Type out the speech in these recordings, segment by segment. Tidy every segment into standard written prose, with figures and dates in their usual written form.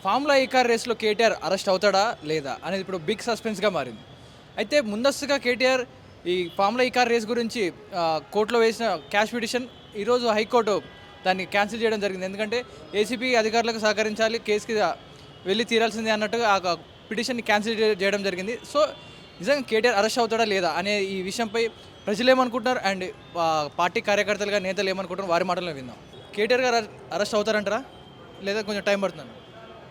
Formula ఈ car రేస్లో KTR arrest అవుతాడా లేదా అనేది ఇప్పుడు బిగ్ సస్పెన్స్గా మారింది. అయితే ముందస్తుగా కేటీఆర్ ఈ ఫార్ములా ఈ కార్ రేస్ గురించి కోర్టులో వేసిన క్యాష్ పిటిషన్ ఈరోజు హైకోర్టు దాన్ని క్యాన్సిల్ చేయడం జరిగింది. ఎందుకంటే ఏసీబీ అధికారులకు సహకరించాలి, కేసుకి వెళ్ళి తీరాల్సిందే అన్నట్టుగా ఆ పిటిషన్ని క్యాన్సిల్ చేయడం జరిగింది. సో నిజంగా కేటీఆర్ అరెస్ట్ అవుతాడా లేదా అనే ఈ విషయంపై ప్రజలు ఏమనుకుంటున్నారు అండ్ పార్టీ కార్యకర్తలుగా నేతలు ఏమనుకుంటున్నారు వారి మాటల్లో విందాం. కేటీఆర్ గారు అరెస్ట్ అవుతారంటారా లేదా కొంచెం టైం పడుతుందా?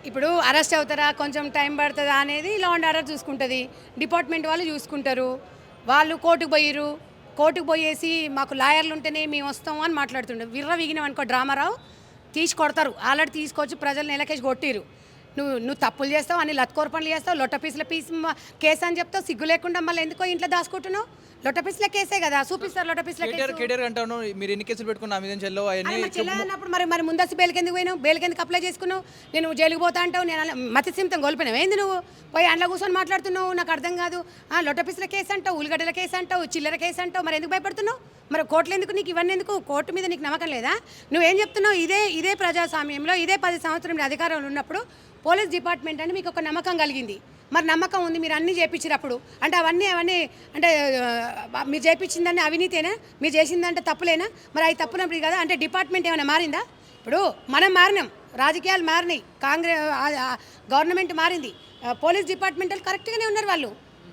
ఇప్పుడు అరెస్ట్ అవుతారా, కొంచెం టైం పడుతుందా అనేది లా అండ్ ఆర్డర్ చూసుకుంటుంది. డిపార్ట్మెంట్ వాళ్ళు చూసుకుంటారు. వాళ్ళు కోర్టుకు పోయేసి మాకు లాయర్లు ఉంటేనే మేము వస్తాము అని మాట్లాడుతుండే. విర్ర విగినాం అనుకో డ్రామారావు తీసి కొడతారు. ఆల్రెడీ తీసుకొచ్చి ప్రజలు నెలకేసి కొట్టిరు. నువ్వు తప్పులు చేస్తావు, అన్ని లత్కోర పనులు చేస్తావు, లొట్ట పీసుల కేసు అని చెప్తావు. సిగ్గు లేకుండా మళ్ళీ ఎందుకో ఇంట్లో దాచుకుంటున్నావు. లొట్ట పీసుల కేసే కదా చూపిస్తారు. లొట్ట పీసుల కేటీఆర్ అంటాను మీరు ఎన్ని కేసులు పెట్టుకున్నా మీద చెల్లవు చెల్లన్నప్పుడు మరి ముందస్తు బెయిల్కి ఎందుకు పోయినావు? బెయిల్కి ఎందుకు అప్లై చేసుకున్నావు? నేను జైలుకి పోతా అంటావు. నేను మతి సిమితం కోల్పోయినావు. ఏంది నువ్వు పోయి అండ్ల కూర్చొని మాట్లాడుతున్నావు? నాకు అర్థం కాదు. లొట్ట పీసుల కేసు అంటావు, ఉల్లిగడ్డల కేసు అంటావు, చిల్లర కేసు అంటావు. మరి ఎందుకు భయపడుతున్నావు? మరి కోర్టులు ఎందుకు నీకు ఇవన్నీ ఎందుకు? కోర్టు మీద నీకు నమ్మకం లేదా? నువ్వేం చెప్తున్నావు? ఇదే ప్రజాస్వామ్యంలో 10 సంవత్సరం అధికారంలో ఉన్నప్పుడు పోలీస్ డిపార్ట్మెంట్ అని మీకు ఒక నమ్మకం కలిగింది. మరి నమ్మకం ఉంది, మీరు అన్నీ చేయించినప్పుడు అంటే అవన్నీ అంటే మీరు చేయించిందని అవినీతేనా? మీరు చేసిందంటే తప్పులేనా? మరి అవి తప్పునప్పుడు కదా అంటే డిపార్ట్మెంట్ ఏమైనా మారిందా? ఇప్పుడు మనం మారినాం, రాజకీయాలు మారినాయి, గవర్నమెంట్ మారింది, పోలీస్ డిపార్ట్మెంట్ కరెక్ట్గానే ఉన్నారు.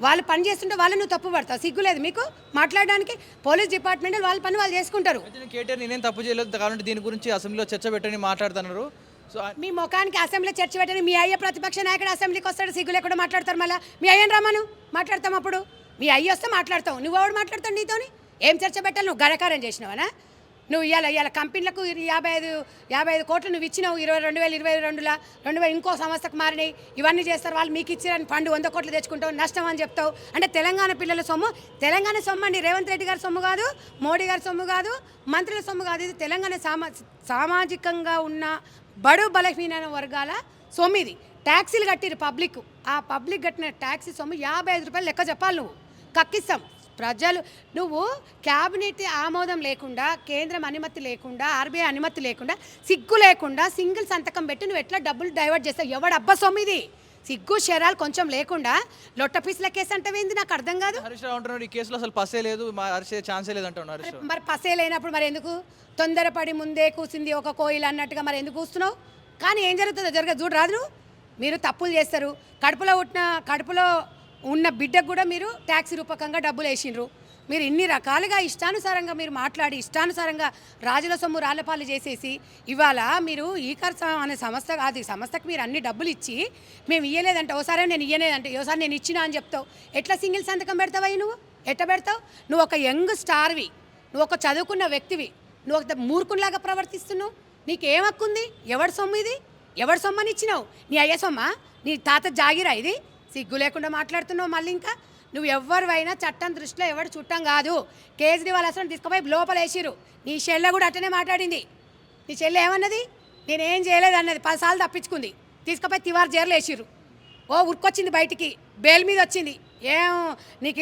వాళ్ళు పని చేస్తుంటే వాళ్ళు నువ్వు తప్పు పడతావు. సిగ్గులేదు మీకు మాట్లాడడానికి? పోలీస్ డిపార్ట్మెంట్ వాళ్ళ పని వాళ్ళు చేసుకుంటారు. కేటీఆర్ నేనేం తప్పు చేయలేదు కాబట్టి దీని గురించి అసెంబ్లీలో చర్చ పెట్టని మాట్లాడుతున్నారు. సో మీ ముఖానికి అసెంబ్లీ చర్చ పెట్టని మీ అయ్య ప్రతిపక్ష నాయకుడు అసెంబ్లీకి వస్తాడు, సిగ్గు లేకుండా మాట్లాడతారు. మళ్ళీ మీ అయ్యని రమ్మను మాట్లాడతాం. అప్పుడు మీ అయ్యి వస్తే మాట్లాడతావు. నువ్వు ఎవడు మాట్లాడతావు? నీతోని ఏం చర్చ పెట్టాలి? నువ్వు గడకారం చేసినావనా? నువ్వు ఇవాళ కంపెనీలకు 55 కోట్లు నువ్వు ఇచ్చినావు. 2022లో 2000 ఇంకో సంస్థకు మారినాయి. ఇవన్నీ చేస్తారు. వాళ్ళు మీకు ఇచ్చిన ఫండ్ 100 కోట్లు తెచ్చుకుంటావు, నష్టం అని చెప్తావు. అంటే తెలంగాణ పిల్లల సొమ్ము, తెలంగాణ సొమ్ము అండి. రేవంత్ రెడ్డి గారి సొమ్ము కాదు, మోడీ గారి సొమ్ము కాదు, మంత్రుల సొమ్ము కాదు. ఇది తెలంగాణ సామాజికంగా ఉన్న బడు బలహీన వర్గాల సొమ్ము. ఇది ట్యాక్సీలు కట్టిరు పబ్లిక్. ఆ పబ్లిక్ కట్టిన ట్యాక్సీ సొమ్ము 55 రూపాయలు లెక్క చెప్పాలి. నువ్వు కక్కిస్తాం ప్రజలు. నువ్వు క్యాబినెట్ ఆమోదం లేకుండా, కేంద్రం అనుమతి లేకుండా, ఆర్బీఐ అనుమతి లేకుండా, సిగ్గు లేకుండా సింగిల్ సంతకం పెట్టి నువ్వు ఎట్లా డబ్బులు డైవర్ట్ చేస్తావు? ఎవడు అబ్బా సొమ్ము ఇది? సిగ్గు శరాలు కొంచెం లేకుండా లొట్ట పీసుల కేసు అంటే ఏంది? నాకు అర్థం కాదు. ఈ కేసులో అసలు పసే లేదు, ఛాన్సే లేదు అంటున్నారు. మరి పసే లేనప్పుడు మరి ఎందుకు తొందరపడి ముందే కూసింది ఒక కోయిల్ అన్నట్టుగా మరి ఎందుకు కూస్తున్నావు? కానీ ఏం జరుగుతుందో జరగదు చూడు. రాదు మీరు తప్పులు చేస్తారు. కడుపులో ఉన్న బిడ్డకు కూడా మీరు ట్యాక్సీ రూపకంగా డబ్బులు వేసిండ్రు. మీరు ఇన్ని రకాలుగా ఇష్టానుసారంగా మీరు మాట్లాడి ఇష్టానుసారంగా రాజుల సొమ్ము రాళ్లపాలు చేసేసి ఇవాళ మీరు ఈకర్ అనే సంస్థకు మీరు అన్ని డబ్బులు ఇచ్చి మేము ఇయ్యలేదంటే ఓసారి నేను ఇయ్యలేదంటే ఓసారి నేను ఇచ్చినా అని చెప్తావు. ఎట్లా సింగిల్ సంతకం పెడతావయ్యి? నువ్వు ఎట్లా పెడతావు? నువ్వు ఒక యంగ్ స్టార్వి, నువ్వు ఒక చదువుకున్న వ్యక్తివి, నువ్వు ఒక మూర్ఖునిలాగా ప్రవర్తిస్తున్నావు. నీకేం హక్కుంది? ఎవరి సొమ్ము ఇది? ఎవరి సొమ్మని ఇచ్చినావు? నీ అయ్య సొమ్మా? నీ తాత జాగిరా ఇది? సిగ్గు లేకుండా మాట్లాడుతున్నావు. మళ్ళీ ఇంకా నువ్వు ఎవరివైనా చట్టం దృష్టిలో ఎవరు చుట్టం కాదు. కేజ్రీవాల్ అసలు తీసుకుపోయి లోపల వేసిరు. నీ చెల్లె కూడా అట్టనే మాట్లాడింది. నీ చెల్లె ఏమన్నది? నేనేం చేయలేదు అన్నది. 10 సార్లు తప్పించుకుంది. తీసుకుపోయి తివార్ జైలు వేసిరు. ఉరికొచ్చింది బయటికి, బెయిల్ మీద వచ్చింది. ఏం నీకు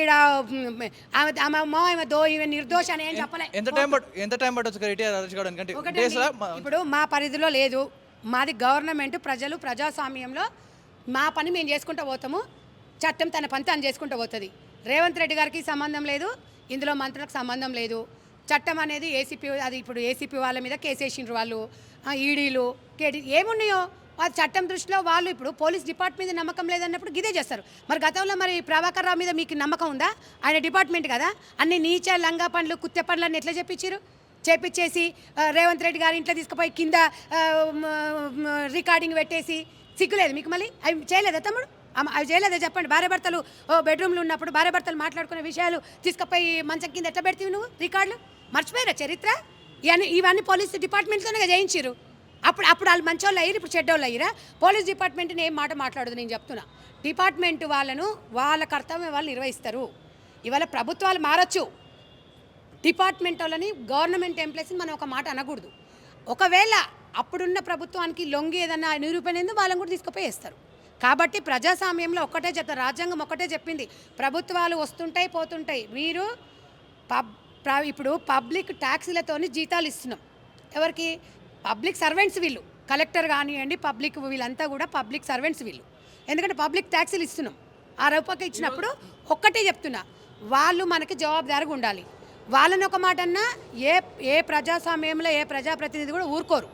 ఈమె నిర్దోష అని ఏం చెప్పలే. ఎంత టైం పట్టొచ్చు? ఇప్పుడు మా పరిధిలో లేదు. మాది గవర్నమెంట్, ప్రజలు, ప్రజాస్వామ్యంలో మా పని మేము చేసుకుంటూ పోతాము. చట్టం తన పని తను చేసుకుంటూ పోతుంది. రేవంత్ రెడ్డి గారికి సంబంధం లేదు, ఇందులో మంత్రులకు సంబంధం లేదు. చట్టం అనేది ఏసీపీ, అది ఇప్పుడు ఏసీపీ వాళ్ళ మీద కేసేసిండ్రు వాళ్ళు, ఈడీలు ఏమున్నాయో అది చట్టం దృష్టిలో వాళ్ళు. ఇప్పుడు పోలీస్ డిపార్ట్మెంట్ మీద నమ్మకం లేదన్నప్పుడు గిదే చేస్తారు. మరి గతంలో మరి ప్రభాకర్ రావు మీద మీకు నమ్మకం ఉందా? ఆయన డిపార్ట్మెంట్ కదా. అన్ని నీచ లంగా పనులు, కుత్తె పనులు అని ఎట్లా చేపించేసి రేవంత్ రెడ్డి గారి ఇంట్లో తీసుకుపోయి కింద రికార్డింగ్ పెట్టేసి సిగ్గులేదు మీకు? మళ్ళీ అవి చేయలేదా తమ్ముడు? అవి చేయలేదా చెప్పండి. భార్యాభర్తలు బెడ్రూమ్లో ఉన్నప్పుడు భార్యాభర్తలు మాట్లాడుకునే విషయాలు తీసుకుపోయి మంచం కింద ఎట్లా పెడతావు నువ్వు? రికార్డులు మర్చిపోయారా చరిత్ర? ఇవన్నీ పోలీసు డిపార్ట్మెంట్తోనే చేయించారు. అప్పుడు వాళ్ళు మంచోళ్ళు అయ్యారు, ఇప్పుడు చెడ్డోళ్ళు అయ్యారా? పోలీస్ డిపార్ట్మెంట్ని ఏం మాట మాట్లాడదు. నేను చెప్తున్నా, డిపార్ట్మెంట్ వాళ్ళను వాళ్ళ కర్తవ్యం వాళ్ళు నిర్వహిస్తారు. ఇవాళ ప్రభుత్వాలు మారచ్చు, డిపార్ట్మెంట్ వాళ్ళని, గవర్నమెంట్ ఎంప్లాయీస్ని మనం ఒక మాట అనకూడదు. ఒకవేళ అప్పుడున్న ప్రభుత్వానికి లొంగి ఏదన్నా నిరూపణ వాళ్ళని కూడా తీసుకుపోయి వేస్తారు. కాబట్టి ప్రజాస్వామ్యంలో ఒక్కటే చెప్తారు, రాజ్యాంగం ఒక్కటే చెప్పింది, ప్రభుత్వాలు వస్తుంటాయి పోతుంటాయి. మీరు ఇప్పుడు పబ్లిక్ ట్యాక్సీలతోని జీతాలు ఇస్తున్నాం. ఎవరికి? పబ్లిక్ సర్వెంట్స్ వీళ్ళు. కలెక్టర్ కానివ్వండి, పబ్లిక్ వీళ్ళంతా కూడా పబ్లిక్ సర్వెంట్స్ వీళ్ళు. ఎందుకంటే పబ్లిక్ ట్యాక్సీలు ఇస్తున్నాం. ఆ రూపాయకి ఇచ్చినప్పుడు ఒక్కటే చెప్తున్నా, వాళ్ళు మనకి జవాబుదారుగా ఉండాలి. వాళ్ళని ఒక మాట అన్నా ఏ ప్రజాస్వామ్యంలో ఏ ప్రజాప్రతినిధి కూడా ఊరుకోరు.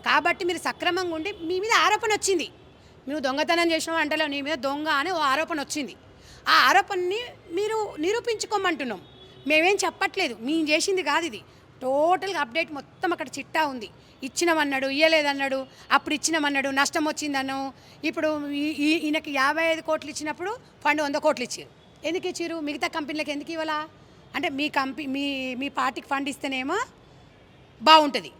కాబట్టి మీరు సక్రమంగా ఉండి, మీ మీద ఆరోపణ వచ్చింది, నువ్వు దొంగతనం చేసినావు అంటలేవు, నీ మీద దొంగ అని ఓ ఆరోపణ వచ్చింది. ఆ ఆరోపణని మీరు నిరూపించుకోమంటున్నాం. మేమేం చెప్పట్లేదు, మేము చేసింది కాదు ఇది. టోటల్గా అప్డేట్ మొత్తం అక్కడ చిట్టా ఉంది. ఇచ్చినామన్నాడు, ఇయ్యలేదన్నాడు, అప్పుడు ఇచ్చినామన్నాడు, నష్టం వచ్చిందన్నావు. ఇప్పుడు ఈయనకి 55 కోట్లు ఇచ్చినప్పుడు ఫండ్ 100 కోట్లు ఇచ్చారు. ఎందుకు ఇచ్చారు? మిగతా కంపెనీలకు ఎందుకు ఇవ్వాలా? అంటే మీ పార్టీకి ఫండ్ ఇస్తేనేమో బాగుంటుంది.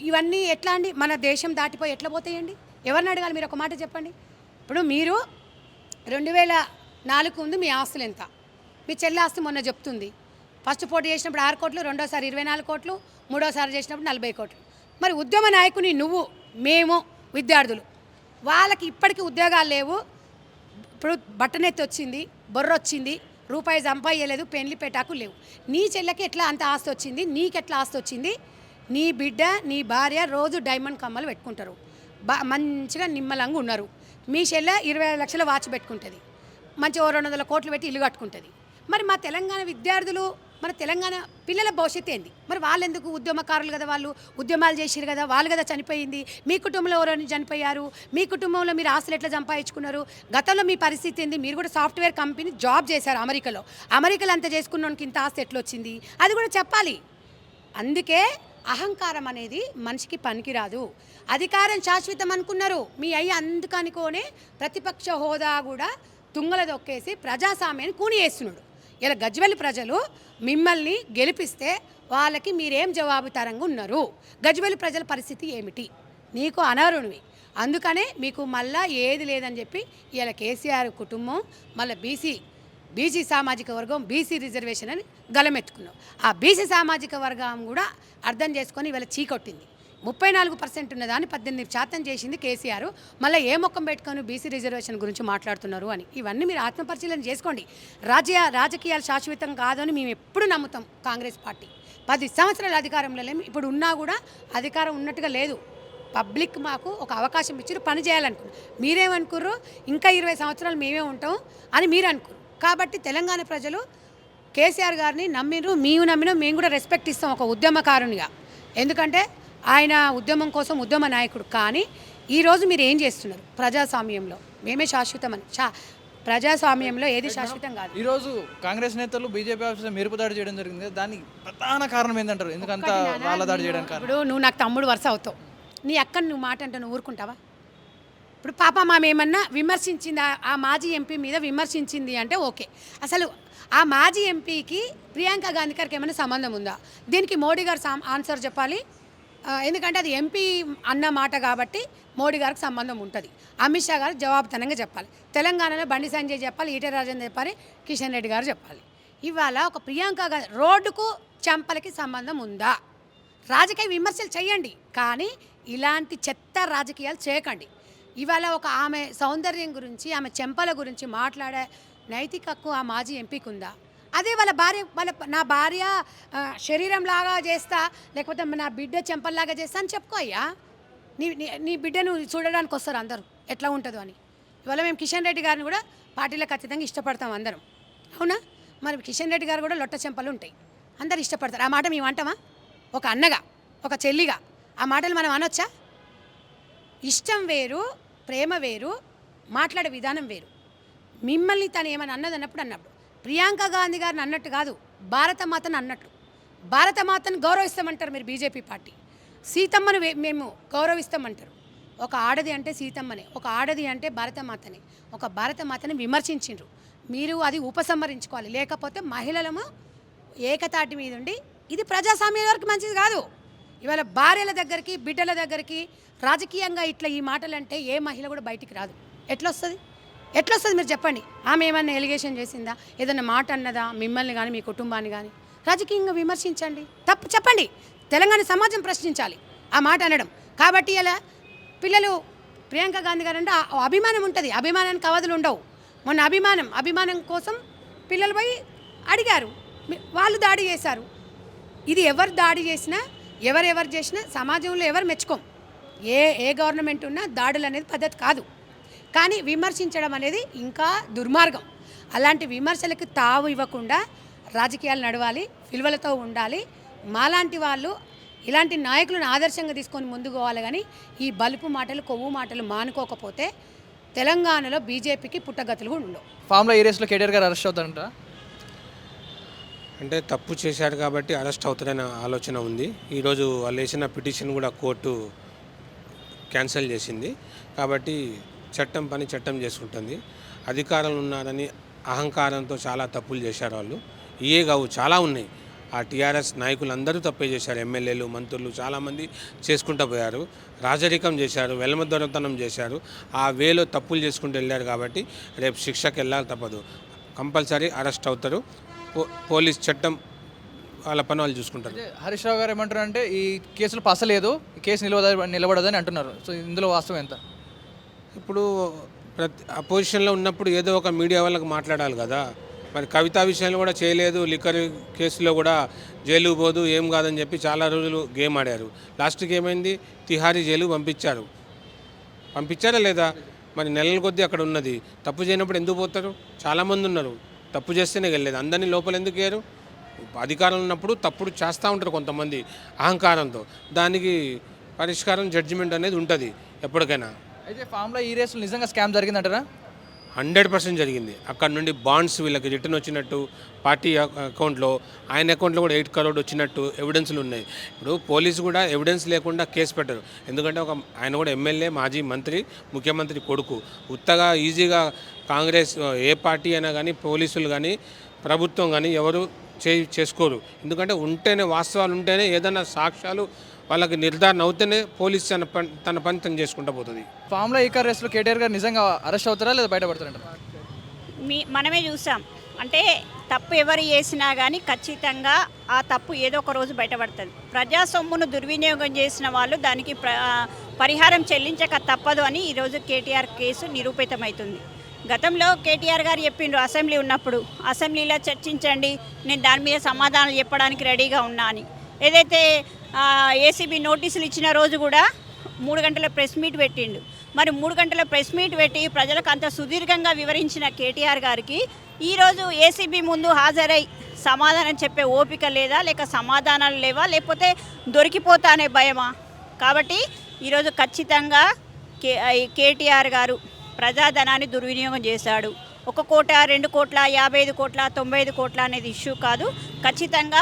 ఇవన్నీ ఎట్లా అండి? మన దేశం దాటిపోయి ఎట్లా పోతాయండి? ఎవరిని అడగాలి? మీరు ఒక మాట చెప్పండి. ఇప్పుడు మీరు 2004 ఉంది, మీ ఆస్తులు ఎంత? మీ చెల్లి ఆస్తి మొన్న చెప్తుంది. ఫస్ట్ పోటీ చేసినప్పుడు 6 కోట్లు, రెండోసారి 24 కోట్లు, మూడోసారి చేసినప్పుడు 40 కోట్లు. మరి ఉద్యమ నాయకుని నువ్వు, మేము విద్యార్థులు, వాళ్ళకి ఇప్పటికీ ఉద్యోగాలు లేవు. ఇప్పుడు బట్టనెత్తి వచ్చింది, బొర్ర వచ్చింది, రూపాయి సంపాదలేదు, పెళ్లి పెటాకు లేవు. నీ చెల్లెకి ఎట్లా అంత ఆస్తి వచ్చింది? నీకెట్లా ఆస్తి వచ్చింది? నీ బిడ్డ, నీ భార్య రోజు డైమండ్ కమ్మలు పెట్టుకుంటారు, మంచిగా నిమ్మలంగా ఉన్నారు. మీ చెల్లె 20 లక్షల వాచ్ పెట్టుకుంటుంది, మంచి 200 కోట్లు పెట్టి ఇల్లు కట్టుకుంటుంది. మరి మా తెలంగాణ విద్యార్థులు, మన తెలంగాణ పిల్లల భవిష్యత్తు ఏంది? మరి వాళ్ళు ఎందుకు? ఉద్యమకారులు కదా, వాళ్ళు ఉద్యమాలు చేసిరు కదా, వాళ్ళు కదా చనిపోయింది. మీ కుటుంబంలో ఎవరైనా చనిపోయారు, మీ కుటుంబంలో మీరు ఆస్తులు ఎట్లా సంపాదించుకున్నారు? గతంలో మీ పరిస్థితి ఏంది? మీరు కూడా సాఫ్ట్వేర్ కంపెనీ జాబ్ చేశారు అమెరికాలో అంత చేసుకున్నానికి ఇంత ఆస్తి ఎట్లా వచ్చింది? అది కూడా చెప్పాలి. అందుకే అహంకారం అనేది మనిషికి పనికిరాదు. అధికారం శాశ్వతం అనుకున్నారు మీ అయ్యి, అందుకనుకోనే ప్రతిపక్ష హోదా కూడా తుంగల దొక్కేసి ప్రజాస్వామ్యాన్ని కూని చేస్తున్నాడు. ఇలా గజ్వేల్ ప్రజలు మిమ్మల్ని గెలిపిస్తే వాళ్ళకి మీరేం జవాబుదారంగా ఉన్నారు? గజ్వేల్ ప్రజల పరిస్థితి ఏమిటి? నీకు అనర్హునివి. అందుకనే మీకు మళ్ళా ఏది లేదని చెప్పి ఇలా కేసీఆర్ కుటుంబం మళ్ళీ బీసీ సామాజిక వర్గం, బీసీ రిజర్వేషన్ అని గలమెత్తుకున్నాం. ఆ బీసీ సామాజిక వర్గం కూడా అర్థం చేసుకొని ఇవాళ చీకొట్టింది. 34% ఉన్నదాన్ని 18% చేసింది కేసీఆర్. మళ్ళీ ఏ మొక్కం పెట్టుకొని బీసీ రిజర్వేషన్ గురించి మాట్లాడుతున్నారు అని. ఇవన్నీ మీరు ఆత్మపరిశీలన చేసుకోండి. రాజకీయాలు శాశ్వతం కాదని మేము ఎప్పుడు నమ్ముతాం. కాంగ్రెస్ పార్టీ 10 సంవత్సరాల అధికారంలో లేము, ఇప్పుడు ఉన్నా కూడా అధికారం ఉన్నట్టుగా లేదు. పబ్లిక్ మాకు ఒక అవకాశం ఇచ్చారు, పని చేయాలనుకున్నారు. మీరేమనుకుర్రు? ఇంకా 20 సంవత్సరాలు మేమే ఉంటాం అని మీరు అనుకున్నారు. కాబట్టి తెలంగాణ ప్రజలు కేసీఆర్ గారిని నమ్మిరు, నమ్మినా మేము కూడా రెస్పెక్ట్ ఇస్తాం ఒక ఉద్యమకారునిగా. ఎందుకంటే ఆయన ఉద్యమం కోసం ఉద్యమ నాయకుడు. కానీ ఈరోజు మీరు ఏం చేస్తున్నారు? ప్రజాస్వామ్యంలో మేమే శాశ్వతమని. ప్రజాస్వామ్యంలో ఏది శాశ్వతం కాదు. ఈరోజు కాంగ్రెస్ నేతలు బీజేపీ ఆఫీసర్ మెరుపు దాడి చేయడం జరిగింది. దానికి ప్రధాన కారణం ఏంటంటారు? ఎందుకంత వాళ్ళ దాడి చేయడానికి ఇప్పుడు నువ్వు నాకు తమ్ముడు వరుస అవుతావు, నీ అక్కని నువ్వు మాట అంటే నువ్వు ఊరుకుంటావా? ఇప్పుడు పాప మామేమన్నా విమర్శించింది, ఆ మాజీ ఎంపీ మీద విమర్శించింది అంటే ఓకే. అసలు ఆ మాజీ ఎంపీకి ప్రియాంక గాంధీ గారికి ఏమైనా సంబంధం ఉందా? దీనికి మోడీ గారు ఆన్సర్ చెప్పాలి. ఎందుకంటే అది ఎంపీ అన్న మాట కాబట్టి మోడీ గారికి సంబంధం ఉంటుంది. అమిత్ షా గారు జవాబుతనంగా చెప్పాలి. తెలంగాణలో బండి సంజయ్ చెప్పాలి, ఈటెల రాజేందర్ చెప్పాలి, కిషన్ రెడ్డి గారు చెప్పాలి. ఇవాళ ఒక ప్రియాంక గాంధీ రోడ్డుకు చెంపలకి సంబంధం ఉందా? రాజకీయ విమర్శలు చేయండి, కానీ ఇలాంటి చెత్త రాజకీయాలు చేయకండి. ఇవాళ ఒక ఆమె సౌందర్యం గురించి, ఆమె చెంపల గురించి మాట్లాడే నైతిక హక్కు ఆ మాజీ ఎంపీకి ఉందా? అదే నా భార్య శరీరంలాగా చేస్తా, లేకపోతే నా బిడ్డ చెంపల్లాగా చేస్తా అని చెప్పుకో అయ్యా. నీ బిడ్డను చూడడానికి వస్తారు అందరూ ఎట్లా ఉంటుందో అని. ఇవాళ మేము కిషన్ రెడ్డి గారిని కూడా పార్టీలో ఖచ్చితంగా ఇష్టపడతాం అందరం, అవునా? మరి కిషన్ రెడ్డి గారు కూడా లొట్ట చెంపలు ఉంటాయి, అందరు ఇష్టపడతారు. ఆ మాట మేము అంటామా? ఒక అన్నగా, ఒక చెల్లిగా ఆ మాటలు మనం అనొచ్చా? ఇష్టం వేరు, ప్రేమ వేరు, మాట్లాడే విధానం వేరు. మిమ్మల్ని తను ఏమని అన్నప్పుడు ప్రియాంక గాంధీ గారిని అన్నట్టు కాదు, భారతమాతను అన్నట్టు. భారతమాతను గౌరవిస్తామంటారు మీరు బీజేపీ పార్టీ. సీతమ్మను మేము గౌరవిస్తామంటారు. ఒక ఆడది అంటే సీతమ్మనే, ఒక ఆడది అంటే భారతమాతనే. ఒక భారతమాతని విమర్శించిండ్రు మీరు, అది ఉపసంహరించుకోవాలి. లేకపోతే మహిళలము ఏకతాటి మీద ఉండి, ఇది ప్రజాస్వామ్యం వరకు మంచిది కాదు. ఇవాళ భార్యల దగ్గరికి, బిడ్డల దగ్గరికి రాజకీయంగా ఇట్లా ఈ మాటలు అంటే ఏ మహిళ కూడా బయటికి రాదు. ఎట్లొస్తుంది మీరు చెప్పండి. ఆమె ఏమన్నా ఎలిగేషన్ చేసిందా? ఏదన్నా మాట అన్నదా మిమ్మల్ని కానీ మీ కుటుంబాన్ని కానీ? రాజకీయంగా విమర్శించండి, తప్పు చెప్పండి. తెలంగాణ సమాజం ప్రశ్నించాలి ఆ మాట అనడం. కాబట్టి ఇలా పిల్లలు ప్రియాంక గాంధీ గారు అంటే అభిమానం ఉంటుంది, అభిమానానికి అవధులు ఉండవు. మొన్న అభిమానం కోసం పిల్లలు పోయి అడిగారు, వాళ్ళు దాడి చేశారు. ఇది ఎవరు దాడి చేసినా, ఎవరెవరు చేసినా సమాజంలో ఎవరు మెచ్చుకోం. ఏ గవర్నమెంట్ ఉన్నా దాడులు అనేది పద్ధతి కాదు. కానీ విమర్శించడం అనేది ఇంకా దుర్మార్గం. అలాంటి విమర్శలకు తావు ఇవ్వకుండా రాజకీయాలు నడవాలి, విలువలతో ఉండాలి. మాలాంటి వాళ్ళు ఇలాంటి నాయకులను ఆదర్శంగా తీసుకొని ముందుకు పోవాలి. కానీ ఈ బలుపు మాటలు, కొవ్వు మాటలు మానుకోకపోతే తెలంగాణలో బీజేపీకి పుట్టగతులు కూడా ఉండవు. ఫామ్లో ఈ రేస్లో కేటీఆర్ గారు అరెస్ట్ అవుతారంట. అంటే తప్పు చేశారు కాబట్టి అరెస్ట్ అవుతారనే ఆలోచన ఉంది. ఈరోజు వాళ్ళు వేసిన పిటిషన్ కూడా కోర్టు క్యాన్సిల్ చేసింది. కాబట్టి చట్టం పని చట్టం చేసుకుంటుంది. అధికారంలో ఉన్నారని అహంకారంతో చాలా తప్పులు చేశారు వాళ్ళు. ఇయే కావు, చాలా ఉన్నాయి. ఆ టీఆర్ఎస్ నాయకులు అందరూ తప్పే చేశారు. ఎమ్మెల్యేలు, మంత్రులు చాలామంది చేసుకుంటూ పోయారు. రాజరికం చేశారు, వెలమదొరతనం చేశారు. ఆ వేలో తప్పులు చేసుకుంటూ వెళ్ళారు. కాబట్టి రేపు శిక్షకు వెళ్ళాలి తప్పదు. కంపల్సరీ అరెస్ట్ అవుతారు. పోలీస్ చట్టం వాళ్ళ పని వాళ్ళు చూసుకుంటారు. హరీష్ రావు గారు ఏమంటారు అంటే ఈ కేసులో పసలేదు, ఈ కేసు నిలబడదని అంటున్నారు. సో ఇందులో వాస్తవం ఎంత? ఇప్పుడు ప్రతి అపోజిషన్లో ఉన్నప్పుడు ఏదో ఒక మీడియా వాళ్ళకి మాట్లాడాలి కదా. మరి కవిత విషయంలో కూడా చేయలేదు, లిక్కర్ కేసులో కూడా జైలు పోదు, ఏం కాదని చెప్పి చాలా రోజులు గేమ్ ఆడారు. లాస్ట్కి ఏమైంది? తిహారీ జైలు పంపించారా లేదా? మరి నెలల కొద్దీ అక్కడ ఉన్నది. తప్పు చేయనప్పుడు ఎందుకు పోతారు? చాలామంది ఉన్నారు, తప్పు చేస్తేనే వెళ్ళలేదు. అందరినీ లోపల ఎందుకు వేయరు? అధికారంలో ఉన్నప్పుడు తప్పుడు చేస్తూ ఉంటారు కొంతమంది అహంకారంతో. దానికి పరిష్కారం, జడ్జిమెంట్ అనేది ఉంటుంది ఎప్పటికైనా. అయితే ఫామ్లో ఈ రేస్లో నిజంగా స్కామ్ జరిగిందంటారా? 100% జరిగింది. అక్కడ నుండి బాండ్స్ వీళ్ళకి రిటర్న్ వచ్చినట్టు, పార్టీ అకౌంట్లో, ఆయన అకౌంట్లో కూడా 8 crore వచ్చినట్టు ఎవిడెన్స్లు ఉన్నాయి. ఇప్పుడు పోలీసు కూడా ఎవిడెన్స్ లేకుండా కేసు పెట్టరు. ఎందుకంటే ఆయన కూడా ఎమ్మెల్యే, మాజీ మంత్రి, ముఖ్యమంత్రి కొడుకు. ఉత్తగా ఈజీగా కాంగ్రెస్ ఏ పార్టీ అయినా కానీ, పోలీసులు కానీ, ప్రభుత్వం కానీ ఎవరు చేసుకోరు. ఎందుకంటే ఉంటేనే, వాస్తవాలు ఉంటేనే, ఏదైనా సాక్ష్యాలు వాళ్ళకి నిర్ధారణ అవుతేనే పోలీస్ తన పని తను చేసుకుంటూ పోతుంది. ఫామ్లో ఈ కార్ రేస్లో కేటీఆర్ గారు నిజంగా అరెస్ట్ అవుతారా లేదా బయటపడతారంట? మనమే చూసాం. అంటే తప్పు ఎవరు చేసినా కానీ ఖచ్చితంగా ఆ తప్పు ఏదో ఒక రోజు బయటపడుతుంది. ప్రజా సొమ్మును దుర్వినియోగం చేసిన వాళ్ళు దానికి పరిహారం చెల్లించక తప్పదు అని ఈరోజు కేటీఆర్ కేసు నిరూపితమవుతుంది. గతంలో కేటీఆర్ గారు చెప్పిండ్రు అసెంబ్లీ ఉన్నప్పుడు, అసెంబ్లీలో చర్చించండి, నేను దాని మీద సమాధానాలు చెప్పడానికి రెడీగా ఉన్నా అని. ఏదైతే ఏసీబీ నోటీసులు ఇచ్చిన రోజు కూడా 3 గంటల ప్రెస్ మీట్ పెట్టిండు. మరి 3 గంటల ప్రెస్ మీట్ పెట్టి ప్రజలకు అంత సుదీర్ఘంగా వివరించిన కేటీఆర్ గారికి ఈరోజు ఏసీబీ ముందు హాజరై సమాధానం చెప్పే ఓపిక లేదా, లేక సమాధానాలు లేవా, లేకపోతే దొరికిపోతా అనే భయమా? కాబట్టి ఈరోజు ఖచ్చితంగా కేటీఆర్ గారు ప్రజాధనాన్ని దుర్వినియోగం చేశాడు. 1 కోట, 2 కోట్ల, 55 కోట్ల, 95 కోట్ల అనేది ఇష్యూ కాదు. ఖచ్చితంగా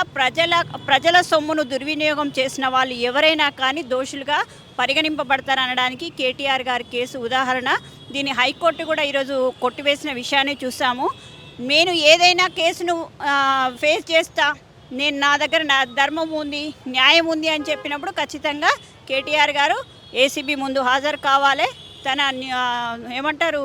ప్రజల సొమ్మును దుర్వినియోగం చేసిన వాళ్ళు ఎవరైనా కానీ దోషులుగా పరిగణింపబడతారనడానికి కేటీఆర్ గారి కేసు ఉదాహరణ. దీన్ని హైకోర్టు కూడా ఈరోజు కొట్టివేసిన విషయాన్ని చూసాము. నేను ఏదైనా కేసును ఫేస్ చేస్తా, నా దగ్గర ధర్మం ఉంది, న్యాయం ఉంది అని చెప్పినప్పుడు ఖచ్చితంగా కేటీఆర్ గారు ఏసీబీ ముందు హాజరు కావాలి. తన ఏమంటారు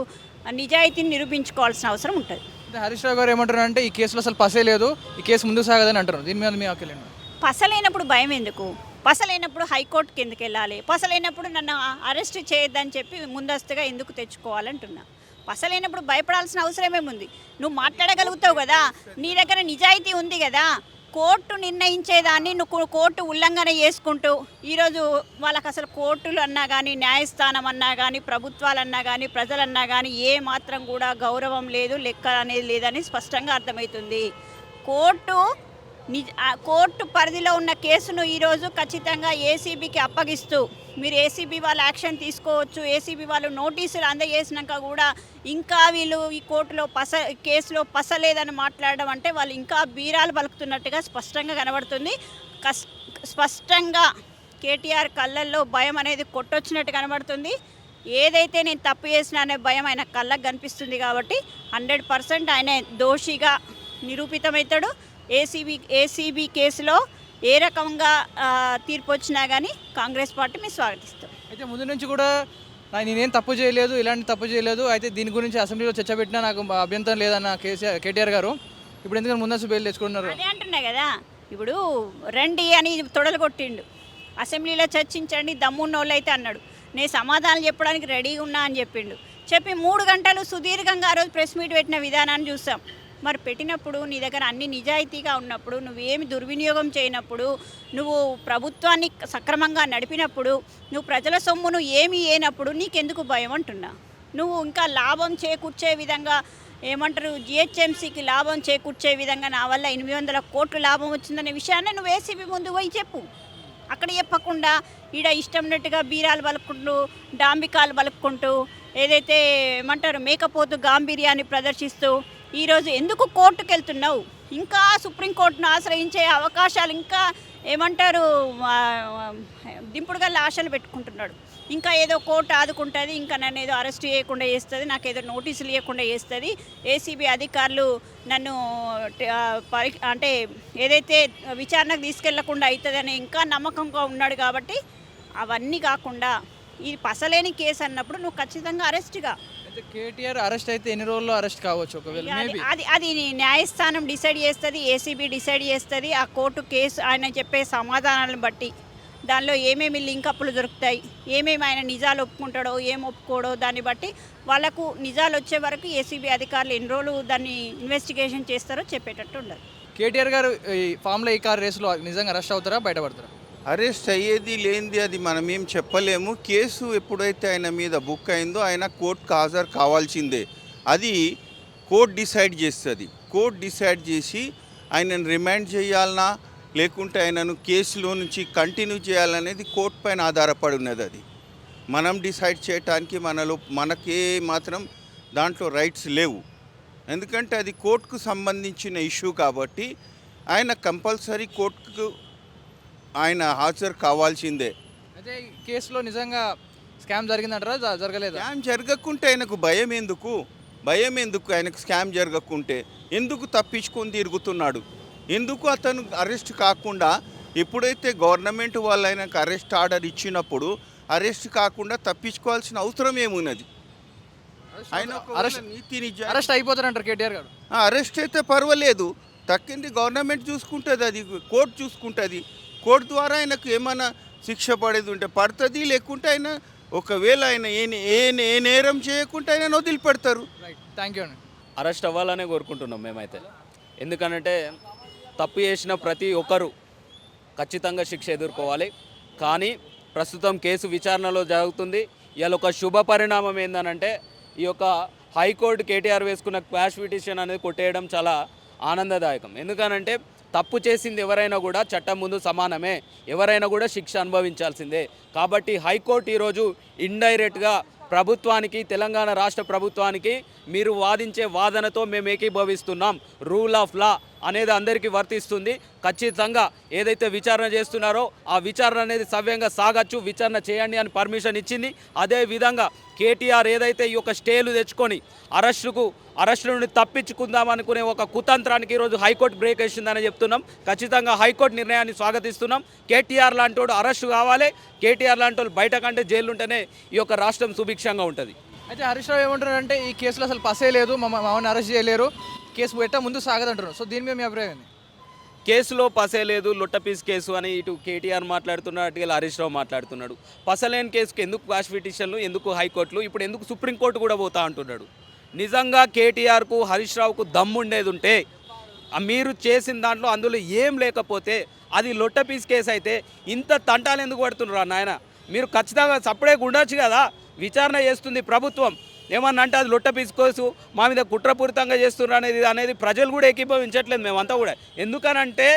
నిజాయితీని నిరూపించుకోవాల్సిన అవసరం ఉంటుంది. హరీష్ రావు గారు ఏమంటారు అంటే ఈ కేసులో అసలు పసే లేదు, ఈ కేసు ముందుకు సాగదని అంటారు. దీని మీద మీ వ్యాఖ్యలు ఏంటి? పసలేనప్పుడు భయం ఎందుకు? పసలేనప్పుడు హైకోర్టుకి ఎందుకు వెళ్ళాలి? పసలేనప్పుడు నన్ను అరెస్ట్ చేయొద్దని చెప్పి ముందస్తుగా ఎందుకు తెచ్చుకోవాలంటున్నా. పసలేనప్పుడు భయపడాల్సిన అవసరం ఏముంది? నువ్వు మాట్లాడగలుగుతావు కదా, నీ దగ్గర నిజాయితీ ఉంది కదా. కోర్టు నిర్ణయించేదాన్ని నువ్వు కోర్టు ఉల్లంఘన చేసుకుంటూ ఈరోజు వాళ్ళకి అసలు కోర్టులు అన్నా కానీ, న్యాయస్థానం అన్నా కానీ, ప్రభుత్వాలన్నా కానీ, ప్రజలన్నా కానీ ఏ మాత్రం కూడా గౌరవం లేదు, లెక్క అనేది లేదని స్పష్టంగా అర్థమవుతుంది. కోర్టు పరిధిలో ఉన్న కేసును ఈరోజు ఖచ్చితంగా ఏసీబీకి అప్పగిస్తూ మీరు ఏసీబీ వాళ్ళు యాక్షన్ తీసుకోవచ్చు, ఏసీబీ వాళ్ళు నోటీసులు అందజేసినాక కూడా ఇంకా వీళ్ళు ఈ కోర్టులో కేసులో పసలేదని మాట్లాడడం అంటే వాళ్ళు ఇంకా బీరాలు పలుకుతున్నట్టుగా స్పష్టంగా కనబడుతుంది. స్పష్టంగా కేటీఆర్ కళ్ళల్లో భయం అనేది కొట్టొచ్చినట్టు కనబడుతుంది. ఏదైతే నేను తప్పు చేసినా అనే భయం ఆయన కళ్ళకు కనిపిస్తుంది. కాబట్టి 100% ఆయన దోషిగా నిరూపితమవుతాడు. ఏసీబీ కేసులో ఏ రకంగా తీర్పు వచ్చినా కానీ కాంగ్రెస్ పార్టీ మేము స్వాగతిస్తాం. అయితే ముందు నుంచి కూడా నేనేం తప్పు చేయలేదు, ఇలాంటి తప్పు చేయలేదు, అయితే దీని గురించి అసెంబ్లీలో చర్చ పెట్టినా నాకు అభ్యంతరం లేదన్న కేటీఆర్ గారు ఇప్పుడు ఎందుకంటే ముందస్తు బెయిల్ తెచ్చుకున్నారు. అదే అంటున్నా కదా, ఇప్పుడు రండి అని తొడలు కొట్టిండు. అసెంబ్లీలో చర్చించండి, దమ్మున్న వాళ్ళు అయితే అన్నాడు. నేను సమాధానం చెప్పడానికి రెడీగా ఉన్నా అని చెప్పి 3 గంటలు సుదీర్ఘంగా ఆ రోజు ప్రెస్ మీట్ పెట్టిన విధానాన్ని చూసాం. మరి పెట్టినప్పుడు నీ దగ్గర అన్ని నిజాయితీగా ఉన్నప్పుడు నువ్వేమి దుర్వినియోగం చేయనప్పుడు నువ్వు ప్రభుత్వాన్ని సక్రమంగా నడిపినప్పుడు నువ్వు ప్రజల సొమ్మును ఏమి ఏనప్పుడు నీకెందుకు భయం అంటున్నా. నువ్వు ఇంకా లాభం చేకూర్చే విధంగా ఏమంటారు జిహెచ్ఎంసీకి లాభం చేకూర్చే విధంగా నా వల్ల 800 కోట్లు లాభం వచ్చిందనే విషయాన్ని నువ్వు ఏసీబీ ముందు పోయి చెప్పు. అక్కడ చెప్పకుండా ఈడ ఇష్టంనట్టుగా బీరాలు పలుకుంటూ డాంబికాలు పలుకుంటూ ఏదైతే ఏమంటారు మేకపోతు గాంభీర్యాన్ని ప్రదర్శిస్తూ ఈరోజు ఎందుకు కోర్టుకు వెళ్తున్నావు? ఇంకా సుప్రీంకోర్టును ఆశ్రయించే అవకాశాలు ఇంకా ఏమంటారు దింపుడుగల ఆశలు పెట్టుకుంటున్నాడు. ఇంకా ఏదో కోర్టు ఆదుకుంటుంది, ఇంకా నన్ను ఏదో అరెస్ట్ చేయకుండా చేస్తుంది, నాకు ఏదో నోటీసులు ఇవ్వకుండా చేస్తుంది, ఏసీబీ అధికారులు నన్ను అంటే ఏదైతే విచారణకు తీసుకెళ్లకుండా అవుతుందని ఇంకా నమ్మకంగా ఉన్నాడు. కాబట్టి అవన్నీ కాకుండా ఇది పసలేని కేసు అన్నప్పుడు నువ్వు ఖచ్చితంగా అరెస్ట్గా. అయితే కేటీఆర్ అరెస్ట్ అయితే ఎన్ని రోజుల్లో అరెస్ట్ కావచ్చు ఒకవేళ మేబీ? అది న్యాయస్థానం డిసైడ్ చేస్తుంది, ఏసీబీ డిసైడ్ చేస్తుంది. ఆ కోర్టు కేసు ఆయన చెప్పే సమాధానాలను బట్టి దానిలో ఏమేమి లింకప్పులు దొరుకుతాయి, ఏమేమి ఆయన నిజాలు ఒప్పుకుంటాడో ఏం ఒప్పుకోడో దాన్ని బట్టి వాళ్ళకు నిజాలు వచ్చే వరకు ఏసీబీ అధికారులు ఎన్ని రోజులు దాన్ని ఇన్వెస్టిగేషన్ చేస్తారో చెప్పేటట్టు ఉండదు. కేటీఆర్ గారు ఈ ఫామ్లో ఈ కార్ రేసులో నిజంగా అరెస్ట్ అవుతారా బయటపడతారా? అరెస్ట్ అయ్యేది లేనిది అది మనం ఏం చెప్పలేము. కేసు ఎప్పుడైతే ఆయన మీద బుక్ అయిందో ఆయన కోర్టుకు హాజరు కావాల్సిందే. అది కోర్టు డిసైడ్ చేస్తుంది. కోర్టు డిసైడ్ చేసి ఆయనను రిమాండ్ చేయాలన్నా లేకుంటే ఆయనను కేసులో నుంచి కంటిన్యూ చేయాలనేది కోర్టు పైన ఆధారపడి ఉన్నది. అది మనం డిసైడ్ చేయడానికి మనకే మాత్రం దాంట్లో రైట్స్ లేవు. ఎందుకంటే అది కోర్టుకు సంబంధించిన ఇష్యూ కాబట్టి ఆయన కంపల్సరీ కోర్టుకు ఆయన హాజరు కావాల్సిందే. అయితే ఈ కేసులో నిజంగా స్కామ్ జరిగిందంటారా జరగలేదా? స్కామ్ జరగకుంటే ఆయనకు భయం ఎందుకు? ఆయనకు స్కామ్ జరగకుంటే ఎందుకు తప్పించుకొని తిరుగుతున్నాడు? ఎందుకు అతను అరెస్ట్ కాకుండా ఎప్పుడైతే గవర్నమెంట్ వాళ్ళు ఆయనకు అరెస్ట్ ఆర్డర్ ఇచ్చినప్పుడు అరెస్ట్ కాకుండా తప్పించుకోవాల్సిన అవసరం ఏమున్నది? ఆయన అరెస్ట్ అయిపోతారంటారు కేటీఆర్ గారు. అరెస్ట్ అయితే పర్వాలేదు, తక్కింది గవర్నమెంట్ చూసుకుంటుంది, అది కోర్టు చూసుకుంటుంది. కోర్టు ద్వారా ఆయనకు ఏమైనా శిక్ష పడేది ఉంటే పడుతుంది, లేకుంటే ఆయన ఒకవేళ ఆయన ఏ నేరం చేయకుంటే ఆయన వదిలిపెడతారు. రైట్, థ్యాంక్ యూ అండి. అరెస్ట్ అవ్వాలనే కోరుకుంటున్నాం మేమైతే. ఎందుకనంటే తప్పు చేసిన ప్రతి ఒక్కరు ఖచ్చితంగా శిక్ష ఎదుర్కోవాలి. కానీ ప్రస్తుతం కేసు విచారణలో జరుగుతుంది. ఇవాళ ఒక శుభ పరిణామం ఏందనంటే ఈ యొక్క హైకోర్టు కేటీఆర్ వేసుకున్న క్వాష్ పిటిషన్ అనేది కొట్టేయడం చాలా ఆనందదాయకం. ఎందుకనంటే తప్పు చేసింది ఎవరైనా కూడా చట్టం ముందు సమానమే, ఎవరైనా కూడా శిక్ష అనుభవించాల్సిందే. కాబట్టి హైకోర్టు ఈరోజు ఇండైరెక్ట్గా ప్రభుత్వానికి, తెలంగాణ రాష్ట్ర ప్రభుత్వానికి మీరు వాదించే వాదనతో మేము ఏకీభవిస్తున్నాం, రూల్ ఆఫ్ లా అనేది అందరికీ వర్తిస్తుంది. ఖచ్చితంగా ఏదైతే విచారణ చేస్తున్నారో ఆ విచారణ అనేది సవ్యంగా సాగచ్చు, విచారణ చేయండి అని పర్మిషన్ ఇచ్చింది. అదేవిధంగా కేటీఆర్ ఏదైతే ఈ యొక్క స్టేలు తెచ్చుకొని అరెస్టుల నుండి తప్పించుకుందాం అనుకునే ఒక కుతంత్రానికి ఈరోజు హైకోర్టు బ్రేక్ వేసిందని చెప్తున్నాం. ఖచ్చితంగా హైకోర్టు నిర్ణయాన్ని స్వాగతిస్తున్నాం. కేటీఆర్ లాంటి వాడు అరెస్టు కావాలి, కేటీఆర్ లాంటి వాళ్ళు బయట కంటే జైలు ఉంటేనే ఈ యొక్క రాష్ట్రం సుభిక్షంగా ఉంటుంది. అయితే హరీష్ రావు ఏమంటున్నారంటే ఈ కేసులో అసలు పసే లేదు, మామని అరెస్ట్ చేయలేరు, కేసు పెట్టా ముందు సాగదంటున్నారు. సో దీని మీద మీ అభిప్రాయం ఏంది? కేసులో పసే లేదు, లొట్టపీస్ కేసు అని ఇటు కేటీఆర్ మాట్లాడుతున్నాడు, అటు హరీష్ రావు మాట్లాడుతున్నాడు. పసలేని కేసుకి ఎందుకు క్వాష్ పిటిషన్లు, ఎందుకు హైకోర్టులు, ఇప్పుడు ఎందుకు సుప్రీంకోర్టు కూడా పోతా అంటున్నాడు. నిజంగా కేటీఆర్కు హరీష్ రావుకు దమ్ముండేది ఉంటే మీరు చేసిన దాంట్లో అందులో ఏం లేకపోతే అది లొట్టపీస్ కేసు అయితే ఇంత తంటాలు ఎందుకు పడుతున్నారు నాయన? మీరు ఖచ్చితంగా సపరేట్గా ఉండొచ్చు కదా. విచారణ చేస్తుంది ప్రభుత్వం, ఏమన్నా అంటే అది లొట్టపీస్ కేసు, మా మీద కుట్రపూరితంగా చేస్తున్నారు అనేది ప్రజలు కూడా ఏకీభవించట్లేదు, మేమంతా కూడా. ఎందుకనంటే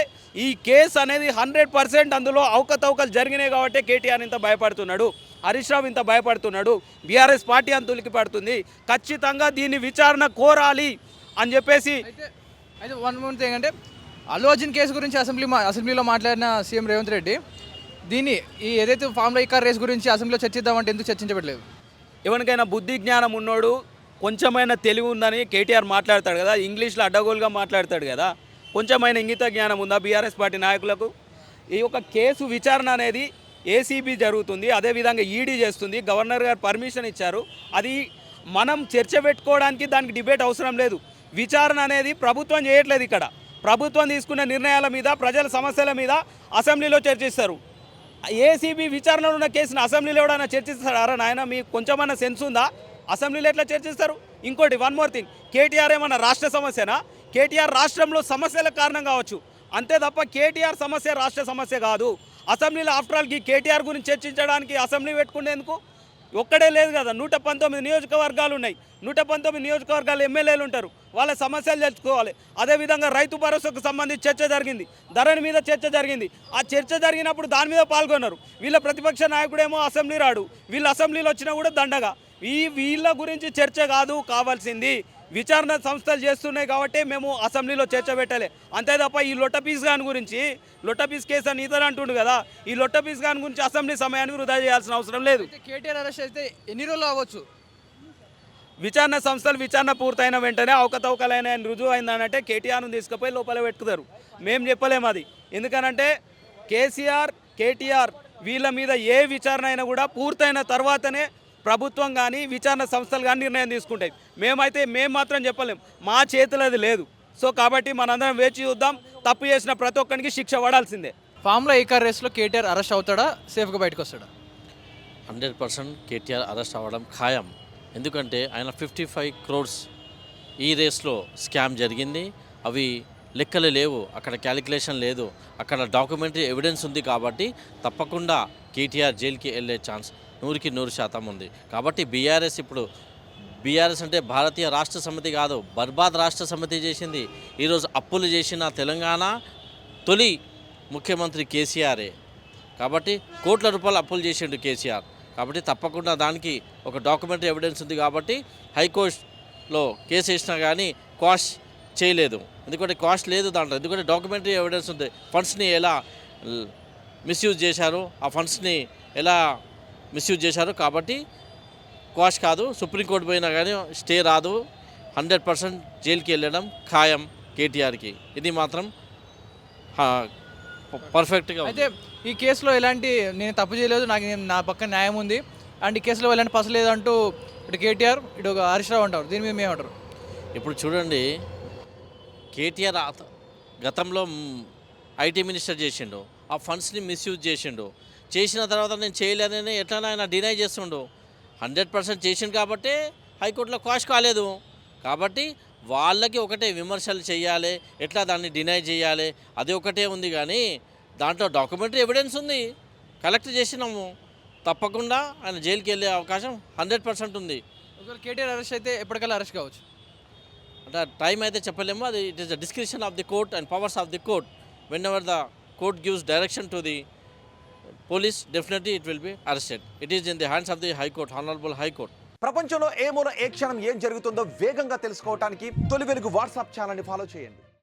ఈ కేసు అనేది 100% అందులో అవకతవకలు జరిగినాయి కాబట్టి కేటీఆర్ ఇంత భయపడుతున్నాడు, హరీష్ రావు ఇంత భయపడుతున్నాడు, బీఆర్ఎస్ పార్టీ అంత ఉలికి పడుతుంది. ఖచ్చితంగా దీన్ని విచారణ కోరాలి అని చెప్పేసి. అయితే వన్ మోర్ థింగ్ అంటే అల్లు అర్జున్ కేసు గురించి అసెంబ్లీలో మాట్లాడిన సీఎం రేవంత్ రెడ్డి దీన్ని ఈ ఏదైతే ఫామ్లో ఈ కార్ రేస్ గురించి అసెంబ్లీలో చర్చిద్దామంటే ఎందుకు చర్చించబడలేదు? ఎవరికైనా బుద్ధి జ్ఞానం ఉన్నోడు, కొంచెమైనా తెలివి ఉందని కేటీఆర్ మాట్లాడతాడు కదా, ఇంగ్లీష్లో అడ్డగోలుగా మాట్లాడతాడు కదా. కొంచెమైనా ఇంగిత జ్ఞానం ఉందా బీఆర్ఎస్ పార్టీ నాయకులకు? ఈ యొక్క కేసు విచారణ అనేది ఏసీబీ జరుగుతుంది, అదేవిధంగా ఈడీ చేస్తుంది, గవర్నర్ గారు పర్మిషన్ ఇచ్చారు. అది మనం చర్చ పెట్టుకోవడానికి దానికి డిబేట్ అవసరం లేదు. విచారణ అనేది ప్రభుత్వం చేయట్లేదు. ఇక్కడ ప్రభుత్వం తీసుకున్న నిర్ణయాల మీద, ప్రజల సమస్యల మీద అసెంబ్లీలో చర్చిస్తారు. ఏసీబీ విచారణలో ఉన్న కేసును అసెంబ్లీలో ఎవడైనా చర్చిస్తారా నాయన? మీకు కొంచెమన్నా సెన్స్ ఉందా? అసెంబ్లీలో ఎట్లా చర్చిస్తారు? ఇంకోటి వన్ మోర్ థింగ్, కేటీఆర్ ఏమన్నా రాష్ట్ర సమస్యనా? కేటీఆర్ రాష్ట్రంలో సమస్యల కారణం కావచ్చు, అంతే తప్ప కేటీఆర్ సమస్య రాష్ట్ర సమస్య కాదు. అసెంబ్లీలో ఆఫ్టర్ ఆల్కి కేటీఆర్ గురించి చర్చించడానికి అసెంబ్లీ పెట్టుకునేందుకు ఒక్కడే లేదు కదా, 119 నియోజకవర్గాలు ఉన్నాయి. 119 నియోజకవర్గాలు ఎమ్మెల్యేలు ఉంటారు, వాళ్ళ సమస్యలు తెచ్చుకోవాలి. అదేవిధంగా రైతు భరోసాకు సంబంధించి చర్చ జరిగింది, ధరల మీద చర్చ జరిగింది. ఆ చర్చ జరిగినప్పుడు దాని మీద పాల్గొన్నారు. వీళ్ళ ప్రతిపక్ష నాయకుడేమో అసెంబ్లీ రాడు, వీళ్ళు అసెంబ్లీలో వచ్చినా కూడా దండగా. వీళ్ళ గురించి చర్చ కాదు కావాల్సింది, విచారణ సంస్థలు చేస్తున్నాయి కాబట్టి మేము అసెంబ్లీలో చర్చ పెట్టాలి. అంతే తప్ప ఈ లొట్టపీస్ గాని గురించి, లొట్టపీస్ కేసు అని ఇతను అంటుండు కదా, ఈ లొట్టపీస్ గాని గురించి అసెంబ్లీ సమయాన్ని వృధా చేయాల్సిన అవసరం లేదు. కేటీఆర్ అరెస్ట్ అయితే ఎన్ని రోజులు అవ్వచ్చు? విచారణ సంస్థలు విచారణ పూర్తయిన వెంటనే అవకతవకలైన రుజువు అయిందనంటే కేటీఆర్ను తీసుకుపోయి లోపల పెట్టుకుతారు. మేము చెప్పలేము అది. ఎందుకనంటే కేసీఆర్, కేటీఆర్ వీళ్ళ మీద ఏ విచారణ అయినా కూడా పూర్తయిన తర్వాతనే ప్రభుత్వం కానీ విచారణ సంస్థలు కానీ నిర్ణయం తీసుకుంటాయి. మేము మాత్రం చెప్పలేం, మా చేతులు అది లేదు. సో కాబట్టి మనందరం వేచి చూద్దాం. తప్పు చేసిన ప్రతి ఒక్కరికి శిక్ష పడాల్సిందే. ఫామ్లో ఈ కార్ రేస్లో కేటీఆర్ అరెస్ట్ అవుతాడా, సేఫ్గా బయటకు వస్తాడా? 100% కేటీఆర్ అరెస్ట్ అవ్వడం ఖాయం. ఎందుకంటే ఆయన 55 crores ఈ రేస్లో స్కామ్ జరిగింది. అవి లెక్కలు లేవు, అక్కడ క్యాలిక్యులేషన్ లేదు, అక్కడ డాక్యుమెంటరీ ఎవిడెన్స్ ఉంది. కాబట్టి తప్పకుండా కేటీఆర్ జైలుకి వెళ్ళే ఛాన్స్ 100% ఉంది. కాబట్టి బీఆర్ఎస్ అంటే భారతీయ రాష్ట్ర సమితి కాదు, బర్బాద్ రాష్ట్ర సమితి చేసింది. ఈరోజు అప్పులు చేసిన తెలంగాణ తొలి ముఖ్యమంత్రి కేసీఆరే. కాబట్టి కోట్ల రూపాయలు అప్పులు చేసిండు కేసీఆర్. కాబట్టి తప్పకుండా దానికి ఒక డాక్యుమెంటరీ ఎవిడెన్స్ ఉంది. కాబట్టి హైకోర్టులో కేసు వేసినా కానీ క్వాష్ చేయలేదు, ఎందుకంటే క్వాష్ లేదు దాంట్లో, ఎందుకంటే డాక్యుమెంటరీ ఎవిడెన్స్ ఉంది. ఫండ్స్ని ఎలా మిస్యూజ్ చేశారు, ఆ ఫండ్స్ని ఎలా మిస్యూజ్ చేశారు. కాబట్టి క్వాష్ కాదు, సుప్రీంకోర్టు పోయినా కానీ స్టే రాదు. 100% జైలుకి వెళ్ళడం ఖాయం కేటీఆర్కి. ఇది మాత్రం పర్ఫెక్ట్గా. అయితే ఈ కేసులో ఎలాంటి నేను తప్పు చేయలేదు, నా పక్కన న్యాయం ఉంది అండ్ ఈ కేసులో ఎలాంటి పస లేదు అంటూ ఇటు కేటీఆర్ ఇటు హరీష్ రావు అంటారు. దీని మీద ఏమంటారు? ఇప్పుడు చూడండి, కేటీఆర్ గతంలో ఐటీ మినిస్టర్ చేసిండు, ఆ ఫండ్స్ని మిస్యూజ్ చేసిన తర్వాత నేను చేయలేదని ఎట్లా ఆయన డినై చేస్తుండు. 100% చేసిండు కాబట్టి హైకోర్టులో క్వాష్ కాలేదు. కాబట్టి వాళ్ళకి ఒకటే విమర్శలు చేయాలి, ఎట్లా దాన్ని డినై చేయాలి, అది ఒకటే ఉంది. కానీ దాంట్లో డాక్యుమెంటరీ ఎవిడెన్స్ ఉంది, కలెక్ట్ చేసినాము. తప్పకుండా ఆయన జైలుకి వెళ్ళే అవకాశం 100% ఉంది. ఒకవేళ కేటీఆర్ అరెస్ట్ అయితే ఎప్పటికల్లా అరెస్ట్ కావచ్చు అంటే టైం అయితే చెప్పలేము. అది it is the description of the court and powers of the court. When ever the court gives direction to the police, definitely it will be arrested. It is in the hands of the High Court, Honorable High Court. ప్రపంచంలో ఏ మూల ఏ క్షణం ఏం జరుగుతుందో వేగంగా తెలుసుకోవడానికి తొలి వెలుగు WhatsApp ఛానల్ని ఫాలో చేయండి.